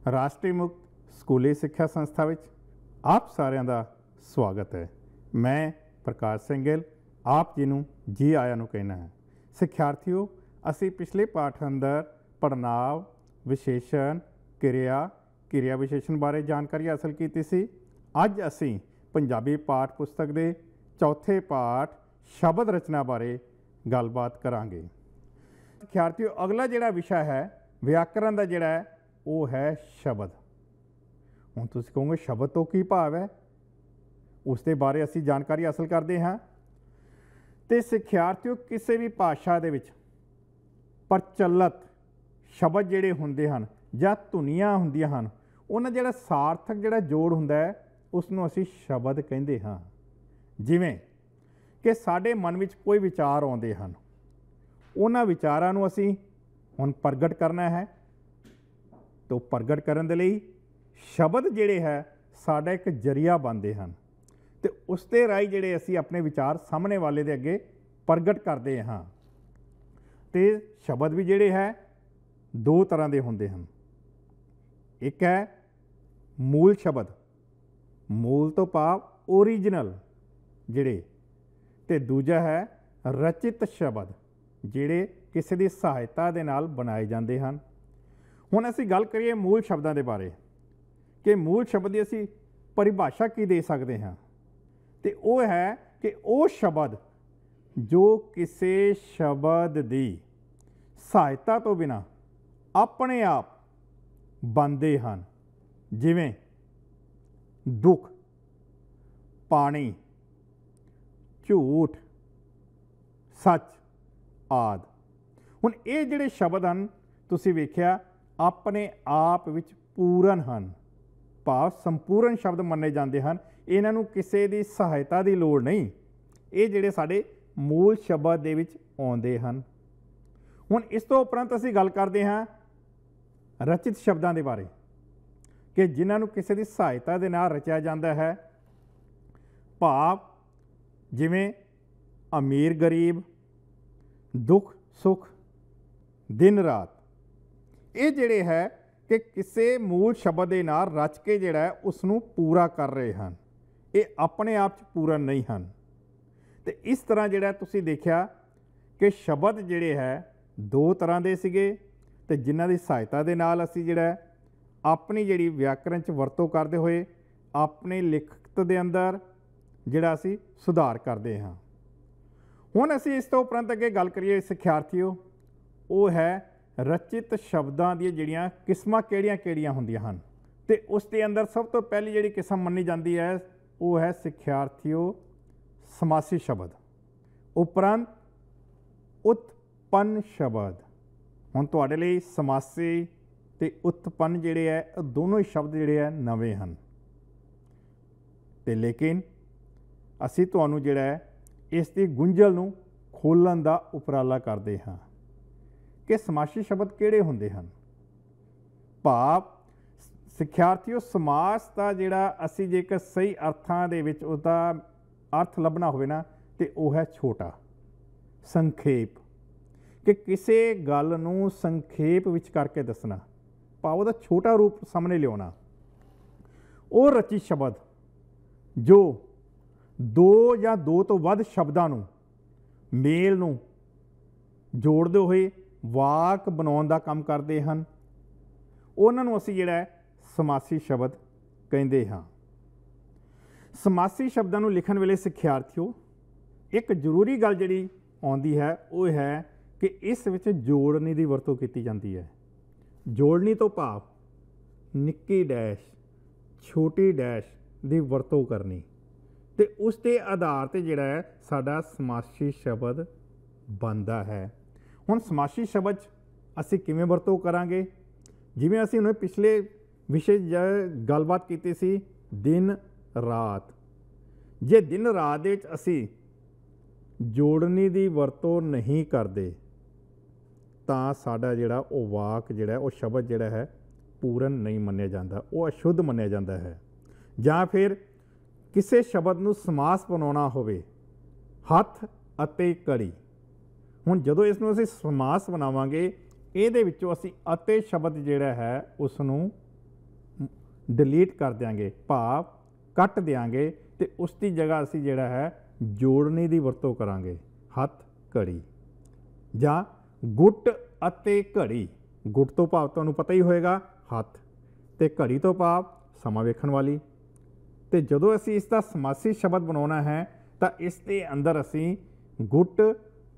ਰਾਸ਼ਟਰੀ ਮੁਕਤ ਸਕੂਲੀ ਸਿੱਖਿਆ ਸੰਸਥਾ ਵਿੱਚ ਆਪ ਸਾਰਿਆਂ ਦਾ ਸਵਾਗਤ ਹੈ। ਮੈਂ ਪ੍ਰਕਾਸ਼ ਸਿੰਘ ਗਿੱਲ ਆਪ ਜੀ ਨੂੰ ਜੀ ਆਇਆਂ ਨੂੰ ਕਹਿਣਾ ਹੈ। ਸਿੱਖਿਆਰਥੀਓ, ਅਸੀਂ ਪਿਛਲੇ ਪਾਠ ਅੰਦਰ ਪੜ੍ਹਨਾਂਵ, ਵਿਸ਼ੇਸ਼ਣ, ਕਿਰਿਆ ਵਿਸ਼ੇਸ਼ਣ ਬਾਰੇ ਜਾਣਕਾਰੀ ਹਾਸਲ ਕੀਤੀ ਸੀ। ਅੱਜ ਅਸੀਂ ਪੰਜਾਬੀ ਪਾਠ ਪੁਸਤਕ ਦੇ ਚੌਥੇ ਪਾਠ ਸ਼ਬਦ ਰਚਨਾ ਬਾਰੇ ਗੱਲਬਾਤ ਕਰਾਂਗੇ। ਸਿੱਖਿਆਰਥੀਓ, ਅਗਲਾ ਜਿਹੜਾ ਵਿਸ਼ਾ ਹੈ ਵਿਆਕਰਨ ਦਾ ਜਿਹੜਾ ਹੈ ਉਹ ਹੈ ਸ਼ਬਦ। ਹੁਣ ਤੁਸੀਂ ਕਹੋਗੇ ਸ਼ਬਦ ਤੋਂ ਕੀ ਭਾਵ ਹੈ, ਉਸ ਦੇ ਬਾਰੇ ਅਸੀਂ ਜਾਣਕਾਰੀ ਹਾਸਲ ਕਰਦੇ ਹਾਂ। ਅਤੇ ਸਿੱਖਿਆਰਥੀਓ, ਕਿਸੇ ਵੀ ਭਾਸ਼ਾ ਦੇ ਵਿੱਚ ਪ੍ਰਚਲਿਤ ਸ਼ਬਦ ਜਿਹੜੇ ਹੁੰਦੇ ਹਨ ਜਾਂ ਧੁਨੀਆਂ ਹੁੰਦੀਆਂ ਹਨ, ਉਹਨਾਂ ਜਿਹੜਾ ਸਾਰਥਕ ਜਿਹੜਾ ਜੋੜ ਹੁੰਦਾ ਹੈ ਉਸ ਨੂੰ ਅਸੀਂ ਸ਼ਬਦ ਕਹਿੰਦੇ ਹਾਂ। ਜਿਵੇਂ ਕਿ ਸਾਡੇ ਮਨ ਵਿੱਚ ਕੋਈ ਵਿਚਾਰ ਆਉਂਦੇ ਹਨ, ਉਹਨਾਂ ਵਿਚਾਰਾਂ ਨੂੰ ਅਸੀਂ ਹੁਣ ਪ੍ਰਗਟ ਕਰਨਾ ਹੈ। ਤਾਂ ਪ੍ਰਗਟ ਕਰਨ ਦੇ ਲਈ ਸ਼ਬਦ ਜਿਹੜੇ ਹੈ ਸਾਡਾ ਇੱਕ ਜ਼ਰੀਆ ਬਣਦੇ ਹਨ ਅਤੇ ਉਸ ਦੇ ਰਾਹੀਂ ਜਿਹੜੇ ਅਸੀਂ ਆਪਣੇ ਵਿਚਾਰ ਸਾਹਮਣੇ ਵਾਲੇ ਦੇ ਅੱਗੇ ਪ੍ਰਗਟ ਕਰਦੇ ਹਾਂ। ਅਤੇ ਸ਼ਬਦ ਵੀ ਜਿਹੜੇ ਹੈ ਦੋ ਤਰ੍ਹਾਂ ਦੇ ਹੁੰਦੇ ਹਨ। ਇੱਕ ਹੈ ਮੂਲ ਸ਼ਬਦ, ਮੂਲ ਤੋਂ ਭਾਵ ਓਰੀਜਨਲ ਜਿਹੜੇ, ਅਤੇ ਦੂਜਾ ਹੈ ਰਚਿਤ ਸ਼ਬਦ ਜਿਹੜੇ ਕਿਸੇ ਦੀ ਸਹਾਇਤਾ ਦੇ ਨਾਲ ਬਣਾਏ ਜਾਂਦੇ ਹਨ। ਹੁਣ ਅਸੀਂ ਗੱਲ ਕਰੀਏ ਮੂਲ ਸ਼ਬਦਾਂ ਦੇ ਬਾਰੇ ਕਿ ਮੂਲ ਸ਼ਬਦ ਦੀ ਅਸੀਂ ਪਰਿਭਾਸ਼ਾ ਕੀ ਦੇ ਸਕਦੇ ਹਾਂ। ਅਤੇ ਉਹ ਹੈ ਕਿ ਉਹ ਸ਼ਬਦ ਜੋ ਕਿਸੇ ਸ਼ਬਦ ਦੀ ਸਹਾਇਤਾ ਤੋਂ ਬਿਨਾਂ ਆਪਣੇ ਆਪ ਬਣਦੇ ਹਨ। ਜਿਵੇਂ ਦੁੱਖ, ਪਾਣੀ, ਝੂਠ, ਸੱਚ ਆਦਿ। ਹੁਣ ਇਹ ਜਿਹੜੇ ਸ਼ਬਦ ਹਨ ਤੁਸੀਂ ਵੇਖਿਆ ਆਪਣੇ ਆਪ ਵਿੱਚ ਪੂਰਨ ਹਨ, ਭਾਵ ਸੰਪੂਰਨ ਸ਼ਬਦ ਮੰਨੇ ਜਾਂਦੇ ਹਨ। ਇਹਨਾਂ ਨੂੰ ਕਿਸੇ ਦੀ ਸਹਾਇਤਾ ਦੀ ਲੋੜ ਨਹੀਂ। ਇਹ ਜਿਹੜੇ ਸਾਡੇ ਮੂਲ ਸ਼ਬਦ ਦੇ ਵਿੱਚ ਆਉਂਦੇ ਹਨ। ਹੁਣ ਇਸ ਤੋਂ ਉਪਰੰਤ ਅਸੀਂ ਗੱਲ ਕਰਦੇ ਹਾਂ ਰਚਿਤ ਸ਼ਬਦਾਂ ਦੇ ਬਾਰੇ ਕਿ ਜਿਨ੍ਹਾਂ ਨੂੰ ਕਿਸੇ ਦੀ ਸਹਾਇਤਾ ਦੇ ਨਾਲ ਰਚਿਆ ਜਾਂਦਾ ਹੈ। ਭਾਵ ਜਿਵੇਂ ਅਮੀਰ ਗਰੀਬ, ਦੁੱਖ ਸੁੱਖ, ਦਿਨ ਰਾਤ। ਇਹ ਜਿਹੜੇ ਹੈ ਕਿ ਕਿਸੇ ਮੂਲ ਸ਼ਬਦ ਦੇ ਨਾਲ ਰਚ ਕੇ ਜਿਹੜਾ ਹੈ ਉਸ ਨੂੰ ਪੂਰਾ ਕਰ ਰਹੇ ਹਨ। ਇਹ ਆਪਣੇ ਆਪ 'ਚ ਪੂਰਨ ਨਹੀਂ ਹਨ। ਅਤੇ ਇਸ ਤਰ੍ਹਾਂ ਜਿਹੜਾ ਤੁਸੀਂ ਦੇਖਿਆ ਕਿ ਸ਼ਬਦ ਜਿਹੜੇ ਹੈ ਦੋ ਤਰ੍ਹਾਂ ਦੇ ਸੀਗੇ ਅਤੇ ਜਿਨ੍ਹਾਂ ਦੀ ਸਹਾਇਤਾ ਦੇ ਨਾਲ ਅਸੀਂ ਜਿਹੜਾ ਆਪਣੀ ਜਿਹੜੀ ਵਿਆਕਰਨ 'ਚ ਵਰਤੋਂ ਕਰਦੇ ਹੋਏ ਆਪਣੀ ਲਿਖਤ ਦੇ ਅੰਦਰ ਜਿਹੜਾ ਅਸੀਂ ਸੁਧਾਰ ਕਰਦੇ ਹਾਂ। ਹੁਣ ਅਸੀਂ ਇਸ ਤੋਂ ਉਪਰੰਤ ਅੱਗੇ ਗੱਲ ਕਰੀਏ ਸਿੱਖਿਆਰਥੀਓ, ਉਹ ਹੈ ਰਚਿਤ ਸ਼ਬਦਾਂ ਦੀਆਂ ਜਿਹੜੀਆਂ ਕਿਸਮਾਂ ਕਿਹੜੀਆਂ ਹੁੰਦੀਆਂ ਹਨ। ਅਤੇ ਉਸ ਦੇ ਅੰਦਰ ਸਭ ਤੋਂ ਪਹਿਲੀ ਜਿਹੜੀ ਕਿਸਮ ਮੰਨੀ ਜਾਂਦੀ ਹੈ ਉਹ ਹੈ ਸਿੱਖਿਆਰਥੀਓ ਸਮਾਸੀ ਸ਼ਬਦ, ਉਪਰੰਤ ਉਤਪੰਨ ਸ਼ਬਦ। ਹੁਣ ਤੁਹਾਡੇ ਲਈ ਸਮਾਸੀ ਅਤੇ ਉਤਪੰਨ ਜਿਹੜੇ ਹੈ ਦੋਨੋਂ ਹੀ ਸ਼ਬਦ ਜਿਹੜੇ ਹੈ ਨਵੇਂ ਹਨ। ਅਤੇ ਲੇਕਿਨ ਅਸੀਂ ਤੁਹਾਨੂੰ ਜਿਹੜਾ ਹੈ ਇਸ ਦੀ ਗੁੰਝਲ ਨੂੰ ਖੋਲ੍ਹਣ ਦਾ ਉਪਰਾਲਾ ਕਰਦੇ ਹਾਂ ਕਿ ਸਮਾਸੀ ਸ਼ਬਦ ਕਿਹੜੇ ਹੁੰਦੇ ਹਨ। ਭਾਵ ਸਿੱਖਿਆਰਥੀਓ, ਸਮਾਸ ਦਾ ਜਿਹੜਾ ਅਸੀਂ ਜੇਕਰ ਸਹੀ ਅਰਥਾਂ ਦੇ ਵਿੱਚ ਉਹਦਾ ਅਰਥ ਲੱਭਣਾ ਹੋਵੇ ਨਾ ਅਤੇ ਉਹ ਹੈ ਛੋਟਾ, ਸੰਖੇਪ, ਕਿ ਕਿਸੇ ਗੱਲ ਨੂੰ ਸੰਖੇਪ ਵਿੱਚ ਕਰਕੇ ਦੱਸਣਾ, ਭਾਵ ਉਹਦਾ ਛੋਟਾ ਰੂਪ ਸਾਹਮਣੇ ਲਿਆਉਣਾ। ਉਹ ਰਚਿਤ ਸ਼ਬਦ ਜੋ ਦੋ ਜਾਂ ਦੋ ਤੋਂ ਵੱਧ ਸ਼ਬਦਾਂ ਨੂੰ ਮੇਲ ਨੂੰ ਜੋੜਦੇ ਹੋਏ ਵਾਕ ਬਣਾਉਣ ਦਾ ਕੰਮ ਕਰਦੇ ਹਨ, ਉਹਨਾਂ ਨੂੰ ਅਸੀਂ ਜਿਹੜਾ ਸਮਾਸੀ ਸ਼ਬਦ ਕਹਿੰਦੇ ਹਾਂ। ਸਮਾਸੀ ਸ਼ਬਦਾਂ ਨੂੰ ਲਿਖਣ ਵੇਲੇ ਸਿੱਖਿਆਰਥੀਓ ਇੱਕ ਜ਼ਰੂਰੀ ਗੱਲ ਜਿਹੜੀ ਆਉਂਦੀ ਹੈ ਉਹ ਹੈ ਕਿ ਇਸ ਵਿੱਚ ਜੋੜਨੀ ਦੀ ਵਰਤੋਂ ਕੀਤੀ ਜਾਂਦੀ ਹੈ। ਜੋੜਨੀ ਤੋਂ ਭਾਵ ਨਿੱਕੀ ਡੈਸ਼, ਛੋਟੀ ਡੈਸ਼ ਦੀ ਵਰਤੋਂ ਕਰਨੀ ਅਤੇ ਉਸ ਦੇ ਆਧਾਰ 'ਤੇ ਜਿਹੜਾ ਹੈ ਸਾਡਾ ਸਮਾਸੀ ਸ਼ਬਦ ਬਣਦਾ ਹੈ। ਹੁਣ ਸਮਾਸੀ ਸ਼ਬਦ 'ਚ ਅਸੀਂ ਕਿਵੇਂ ਵਰਤੋਂ ਕਰਾਂਗੇ? ਜਿਵੇਂ ਅਸੀਂ ਹੁਣ ਪਿਛਲੇ ਵਿਸ਼ੇ ਗੱਲਬਾਤ ਕੀਤੀ ਸੀ ਦਿਨ ਰਾਤ। ਜੇ ਦਿਨ ਰਾਤ ਦੇ ਵਿੱਚ ਅਸੀਂ ਜੋੜਨੀ ਦੀ ਵਰਤੋਂ ਨਹੀਂ ਕਰਦੇ ਤਾਂ ਸਾਡਾ ਜਿਹੜਾ ਉਹ ਵਾਕ ਜਿਹੜਾ ਉਹ ਸ਼ਬਦ ਜਿਹੜਾ ਹੈ ਪੂਰਨ ਨਹੀਂ ਮੰਨਿਆ ਜਾਂਦਾ, ਉਹ ਅਸ਼ੁੱਧ ਮੰਨਿਆ ਜਾਂਦਾ ਹੈ। ਜਾਂ ਫਿਰ ਕਿਸੇ ਸ਼ਬਦ ਨੂੰ ਸਮਾਸ ਬਣਾਉਣਾ ਹੋਵੇ, ਹੱਥ ਅਤੇ ਕੜੀ। ਹੁਣ ਜਦੋਂ ਇਸ ਨੂੰ ਅਸੀਂ ਸਮਾਸ ਬਣਾਵਾਂਗੇ ਇਹਦੇ ਵਿੱਚੋਂ ਅਸੀਂ ਅਤੇ ਸ਼ਬਦ ਜਿਹੜਾ ਹੈ ਉਸ ਨੂੰ ਡਿਲੀਟ ਕਰ ਦਿਆਂਗੇ, ਭਾਵ ਕੱਟ ਦਿਆਂਗੇ, ਤੇ ਉਸ ਦੀ ਜਗ੍ਹਾ ਅਸੀਂ ਜਿਹੜਾ ਹੈ ਜੋੜਨੀ ਦੀ ਵਰਤੋਂ ਕਰਾਂਗੇ, ਹੱਥ ਘੜੀ ਜਾਂ ਗੁੱਟ ਅਤੇ ਘੜੀ। ਗੁੱਟ ਤੋਂ ਭਾਵ ਤੁਹਾਨੂੰ ਪਤਾ ਹੀ ਹੋਏਗਾ ਹੱਥ, ਤੇ ਘੜੀ ਤੋਂ ਭਾਵ ਸਮਾਂ ਵੇਖਣ ਵਾਲੀ। ਤੇ ਜਦੋਂ ਅਸੀਂ ਇਸ ਦਾ ਸਮਾਸੀ ਸ਼ਬਦ ਬਣਾਉਣਾ ਹੈ ਤਾਂ ਇਸ ਦੇ ਅੰਦਰ ਅਸੀਂ ਗੁੱਟ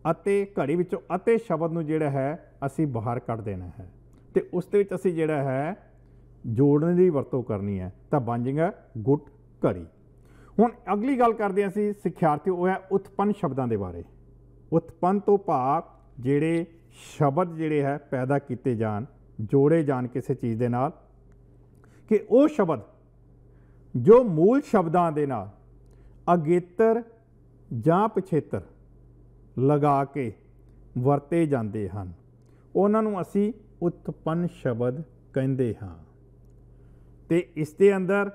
ਅਤੇ ਘੜੀ ਵਿੱਚੋਂ ਅਤੇ ਸ਼ਬਦ ਨੂੰ ਜਿਹੜਾ ਹੈ ਅਸੀਂ ਬਾਹਰ ਕੱਢ ਦੇਣਾ ਹੈ, ਤੇ ਉਸ ਦੇ ਵਿੱਚ ਅਸੀਂ ਜਿਹੜਾ ਹੈ ਜੋੜਨ ਦੀ ਵਰਤੋਂ ਕਰਨੀ ਹੈ, ਤਾਂ ਬਣ ਜਾਏਗਾ ਗੁੱਟ ਘੜੀ। ਹੁਣ ਅਗਲੀ ਗੱਲ ਕਰਦੇ ਹਾਂ ਅਸੀਂ ਸਿੱਖਿਆਰਥੀਓ, ਉਹ ਹੈ ਉਤਪੰਨ ਸ਼ਬਦਾਂ ਦੇ ਬਾਰੇ। ਉਤਪੰਨ ਤੋਂ ਭਾਵ ਜਿਹੜੇ ਸ਼ਬਦ ਜਿਹੜੇ ਹੈ ਪੈਦਾ ਕੀਤੇ ਜਾਣ, ਜੋੜੇ ਜਾਣ ਕਿਸੇ ਚੀਜ਼ ਦੇ ਨਾਲ, ਕਿ ਉਹ ਸ਼ਬਦ ਜੋ ਮੂਲ ਸ਼ਬਦਾਂ ਦੇ ਨਾਲ ਅਗੇਤਰ ਜਾਂ ਪਿਛੇਤਰ ਲਗਾ ਕੇ ਵਰਤੇ ਜਾਂਦੇ ਹਨ, ਉਹਨਾਂ ਨੂੰ ਅਸੀਂ ਉਤਪੰਨ ਸ਼ਬਦ ਕਹਿੰਦੇ ਹਾਂ। ਤੇ ਇਸ ਦੇ ਅੰਦਰ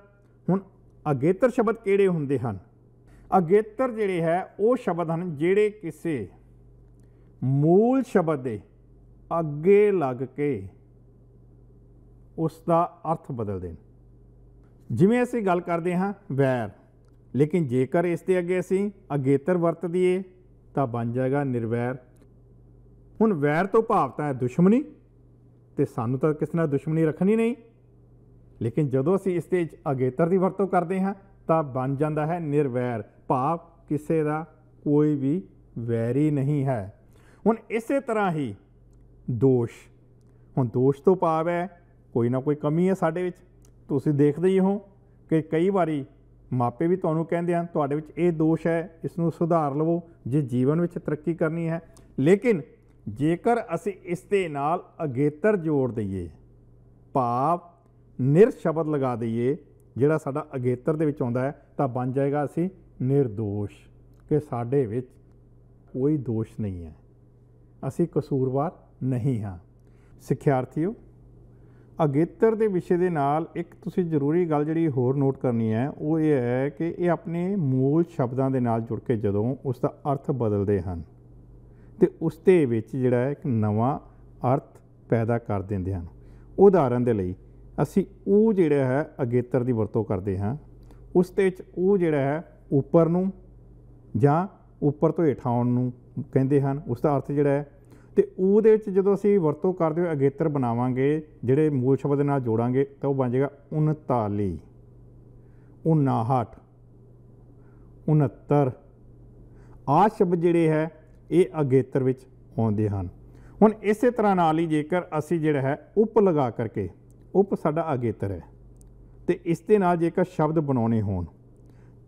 ਹੁਣ ਅਗੇਤਰ ਸ਼ਬਦ ਕਿਹੜੇ ਹੁੰਦੇ ਹਨ? ਅਗੇਤਰ ਜਿਹੜੇ ਹੈ ਉਹ ਸ਼ਬਦ ਹਨ ਜਿਹੜੇ ਕਿਸੇ ਮੂਲ ਸ਼ਬਦ ਦੇ ਅੱਗੇ ਲੱਗ ਕੇ ਉਸ ਦਾ ਅਰਥ ਬਦਲਦੇ ਨੇ। ਜਿਵੇਂ ਅਸੀਂ ਗੱਲ ਕਰਦੇ ਹਾਂ ਵੈਰ, ਲੇਕਿਨ ਜੇਕਰ ਇਸ ਦੇ ਅੱਗੇ ਅਸੀਂ ਅਗੇਤਰ ਵਰਤ ਦਈਏ ਤਾਂ ਬਣ ਜਾਏਗਾ ਨਿਰਵੈਰ। ਹੁਣ ਵੈਰ ਤੋਂ ਭਾਵ ਤਾਂ ਹੈ ਦੁਸ਼ਮਣੀ, ਤੇ ਸਾਨੂੰ ਤਾਂ ਕਿਸੇ ਨਾਲ ਦੁਸ਼ਮਣੀ ਰੱਖਣੀ ਨਹੀਂ, ਲੇਕਿਨ ਜਦੋਂ ਅਸੀਂ ਇਸ ਦੇ ਅਗੇਤਰ ਦੀ ਵਰਤੋਂ ਕਰਦੇ ਹਾਂ ਤਾਂ ਬਣ ਜਾਂਦਾ ਹੈ ਨਿਰਵੈਰ, ਭਾਵ ਕਿਸੇ ਦਾ ਕੋਈ ਵੀ ਵੈਰੀ ਨਹੀਂ ਹੈ। ਹੁਣ ਇਸੇ ਤਰ੍ਹਾਂ ਹੀ ਦੋਸ਼, ਹੁਣ ਦੋਸ਼ ਤੋਂ ਭਾਵ ਹੈ ਕੋਈ ਨਾ ਕੋਈ ਕਮੀ ਹੈ ਸਾਡੇ ਵਿੱਚ। ਤੁਸੀਂ ਦੇਖਦੇ ਹੀ ਹੋ ਕਿ ਕਈ ਵਾਰੀ ਮਾਪੇ ਵੀ ਤੁਹਾਨੂੰ ਕਹਿੰਦੇ ਹਨ ਤੁਹਾਡੇ ਵਿੱਚ ਇਹ ਦੋਸ਼ ਹੈ, ਇਸ ਨੂੰ ਸੁਧਾਰ ਲਵੋ ਜੇ ਜੀਵਨ ਵਿੱਚ ਤਰੱਕੀ ਕਰਨੀ ਹੈ। ਲੇਕਿਨ ਜੇਕਰ ਅਸੀਂ ਇਸ ਦੇ ਨਾਲ ਅਗੇਤਰ ਜੋੜ ਦਈਏ, ਭਾਵ ਨਿਰ ਸ਼ਬਦ ਲਗਾ ਦਈਏ ਜਿਹੜਾ ਸਾਡਾ ਅਗੇਤਰ ਦੇ ਵਿੱਚ ਆਉਂਦਾ ਹੈ, ਤਾਂ ਬਣ ਜਾਏਗਾ ਅਸੀਂ ਨਿਰਦੋਸ਼, ਕਿ ਸਾਡੇ ਵਿੱਚ ਕੋਈ ਦੋਸ਼ ਨਹੀਂ ਹੈ, ਅਸੀਂ ਕਸੂਰਵਾਰ ਨਹੀਂ ਹਾਂ। ਸਿੱਖਿਆਰਥੀਓ, ਅਗੇਤਰ ਦੇ ਵਿਸ਼ੇ ਦੇ ਨਾਲ ਇੱਕ ਤੁਸੀਂ ਜ਼ਰੂਰੀ ਗੱਲ ਜਿਹੜੀ ਹੋਰ ਨੋਟ ਕਰਨੀ ਹੈ, ਉਹ ਇਹ ਹੈ ਕਿ ਇਹ ਆਪਣੇ ਮੂਲ ਸ਼ਬਦਾਂ ਦੇ ਨਾਲ ਜੁੜ ਕੇ ਜਦੋਂ ਉਸ ਦਾ ਅਰਥ ਬਦਲਦੇ ਹਨ ਤੇ ਉਸ ਦੇ ਵਿੱਚ ਜਿਹੜਾ ਹੈ ਇੱਕ ਨਵਾਂ ਅਰਥ ਪੈਦਾ ਕਰ ਦਿੰਦੇ ਹਨ। ਉਦਾਹਰਨ ਦੇ ਲਈ ਅਸੀਂ ਉਹ ਜਿਹੜਾ ਹੈ ਅਗੇਤਰ ਦੀ ਵਰਤੋਂ ਕਰਦੇ ਹਾਂ, ਉਸ ਦੇ ਵਿੱਚ ਉਹ ਜਿਹੜਾ ਹੈ ਉੱਪਰ ਨੂੰ ਜਾਂ ਉੱਪਰ ਤੋਂ ਹੇਠਾਂ ਆਉਣ ਨੂੰ ਕਹਿੰਦੇ ਹਨ, ਉਸ ਦਾ ਅਰਥ ਜਿਹੜਾ ਹੈ। ਤੇ ਉਹਦੇ ਵਿੱਚ ਜਦੋਂ ਅਸੀਂ ਵਰਤੋਂ ਕਰਦੇ ਹੋਏ ਅਗੇਤਰ ਬਣਾਵਾਂਗੇ, ਜਿਹੜੇ ਮੂਲ ਸ਼ਬਦ ਦੇ ਨਾਲ ਜੋੜਾਂਗੇ, ਤਾਂ ਉਹ ਬਣ ਜਾਏਗਾ 39, 59, 69। ਆਹ ਸ਼ਬਦ ਜਿਹੜੇ ਹੈ ਇਹ ਅਗੇਤਰ ਵਿੱਚ ਆਉਂਦੇ ਹਨ। ਹੁਣ ਇਸੇ ਤਰ੍ਹਾਂ ਨਾਲ ਹੀ ਜੇਕਰ ਅਸੀਂ ਜਿਹੜਾ ਹੈ ਉਪ ਲਗਾ ਕਰਕੇ, ਉਪ ਸਾਡਾ ਅਗੇਤਰ ਹੈ, ਤੇ ਇਸ ਦੇ ਨਾਲ ਜੇਕਰ ਸ਼ਬਦ ਬਣਾਉਣੇ ਹੋਣ